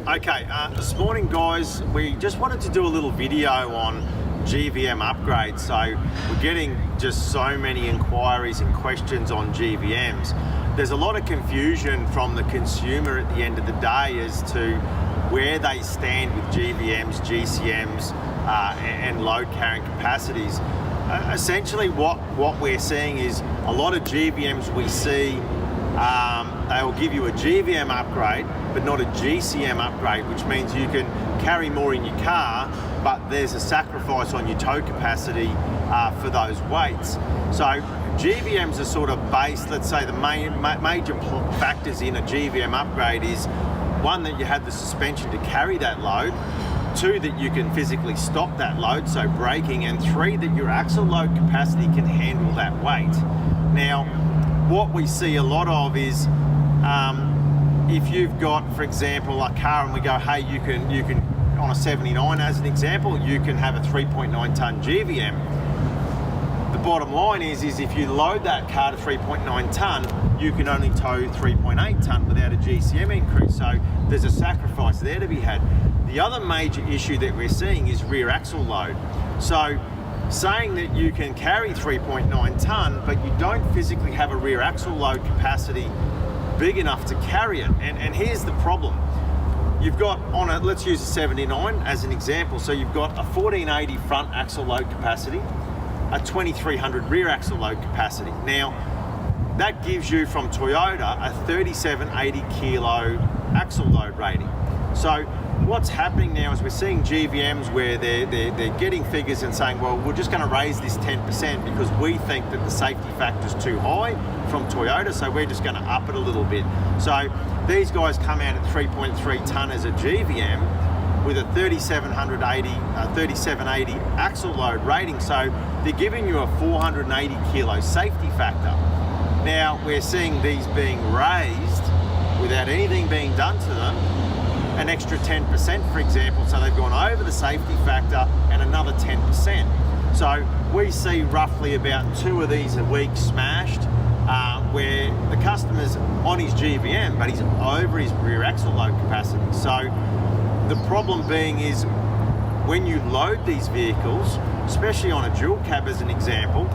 Okay, this morning guys, we just wanted to do a little video on GVM upgrades. So we're getting just so many inquiries and questions on GVMs. There's a lot of confusion from the consumer at the end of the day as to where they stand with GVMs, GCMs, and load carrying capacities. Essentially what we're seeing is a lot of GVMs we see, they will give you a GVM upgrade, but not a GCM upgrade, which means you can carry more in your car, but there's a sacrifice on your tow capacity for those weights. So GVMs are sort of based, let's say the major factors in a GVM upgrade is, one, that you have the suspension to carry that load, two, that you can physically stop that load, so braking, and three, that your axle load capacity can handle that weight. Now, what we see a lot of is if you've got, for example, a car and we go, hey, you can on a 79 as an example, you can have a 3.9 ton GVM. The bottom line is if you load that car to 3.9 ton, you can only tow 3.8 ton without a GCM increase. So there's a sacrifice there to be had. The other major issue that we're seeing is rear axle load. So saying that you can carry 3.9 ton, but you don't physically have a rear axle load capacity big enough to carry it. And here's the problem. You've got on a, let's use a 79 as an example. So you've got a 1480 front axle load capacity, a 2300 rear axle load capacity. Now, that gives you from Toyota a 3780 kilo axle load rating. So what's happening now is we're seeing GVMs where they're getting figures and saying, well, we're just going to raise this 10% because we think that the safety factor is too high from Toyota, so we're just going to up it a little bit. So these guys come out at 3.3 ton as a GVM with a 3780 axle load rating, so they're giving you a 480 kilo safety factor. Now we're seeing these being raised without anything being done to them, an extra 10%, for example, so they've gone over the safety factor and another 10%. So we see roughly about 2 of these a week smashed, where the customer's on his GVM, but he's over his rear axle load capacity. So the problem being is when you load these vehicles, especially on a dual cab as an example,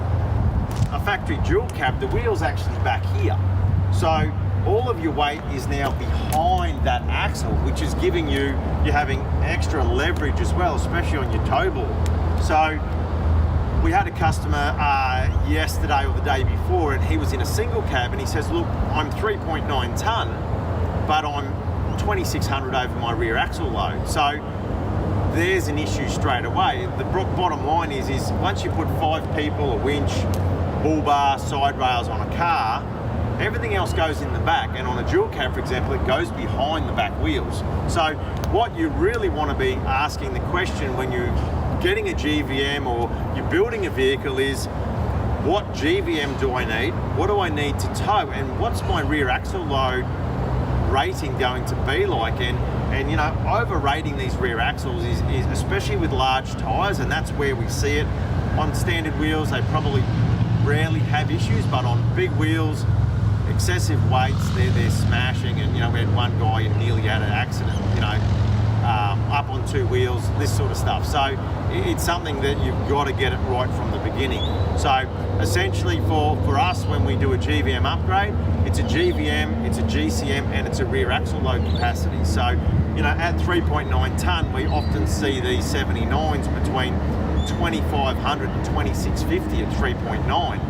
a factory dual cab, the wheel's actually back here. So all of your weight is now behind that axle, which is giving you're having extra leverage as well, especially on your tow ball. So we had a customer yesterday or the day before, and he was in a single cab, and he says, look, I'm 3.9 ton, but I'm 2600 over my rear axle load. So there's an issue straight away. The bottom line is once you put 5 people, a winch, bull bar, side rails on a car, everything else goes in the back, and on a dual cab, for example, it goes behind the back wheels. So what you really want to be asking the question when you're getting a GVM or you're building a vehicle is, what GVM do I need? What do I need to tow? And what's my rear axle load rating going to be like? And you know, overrating these rear axles is especially with large tires, and that's where we see it. On standard wheels, they probably rarely have issues, but on big wheels, excessive weights, they're smashing. And you know, we had one guy who nearly had an accident, you know, up on 2 wheels, this sort of stuff. So it's something that you've got to get it right from the beginning. So essentially for us, when we do a GVM upgrade, it's a GVM, it's a GCM, and it's a rear axle load capacity. So, you know, at 3.9 ton, we often see these 79s between 2500 and 2650 at 3.9.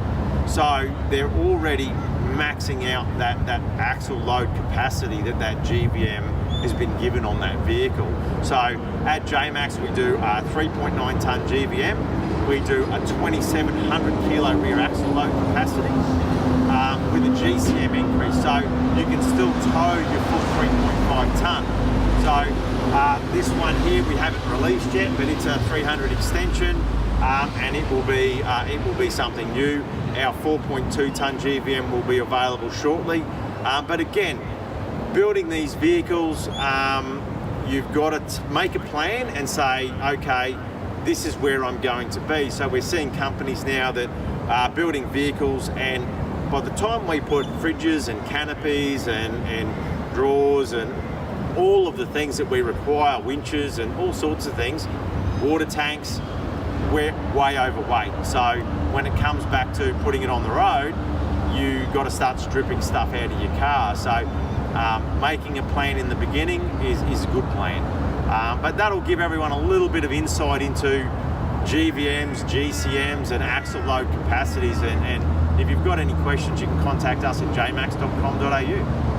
So they're already maxing out that axle load capacity that GVM has been given on that vehicle. So at JMACX, we do a 3.9 ton GVM, we do a 2700 kilo rear axle load capacity with a GCM increase, so you can still tow your full 3.5 ton. So this one here we haven't released yet, but it's a 300 extension, and it will be something new. Our 4.2 ton GVM will be available shortly. But again, building these vehicles, you've got to make a plan and say, okay, this is where I'm going to be. So we're seeing companies now that are building vehicles, and by the time we put fridges and canopies and drawers and all of the things that we require, winches and all sorts of things, water tanks, we're way overweight. So when it comes back to putting it on the road, you got to start stripping stuff out of your car. So making a plan in the beginning is a good plan. But that'll give everyone a little bit of insight into GVMs, GCMs and axle load capacities. And if you've got any questions, you can contact us at jmax.com.au.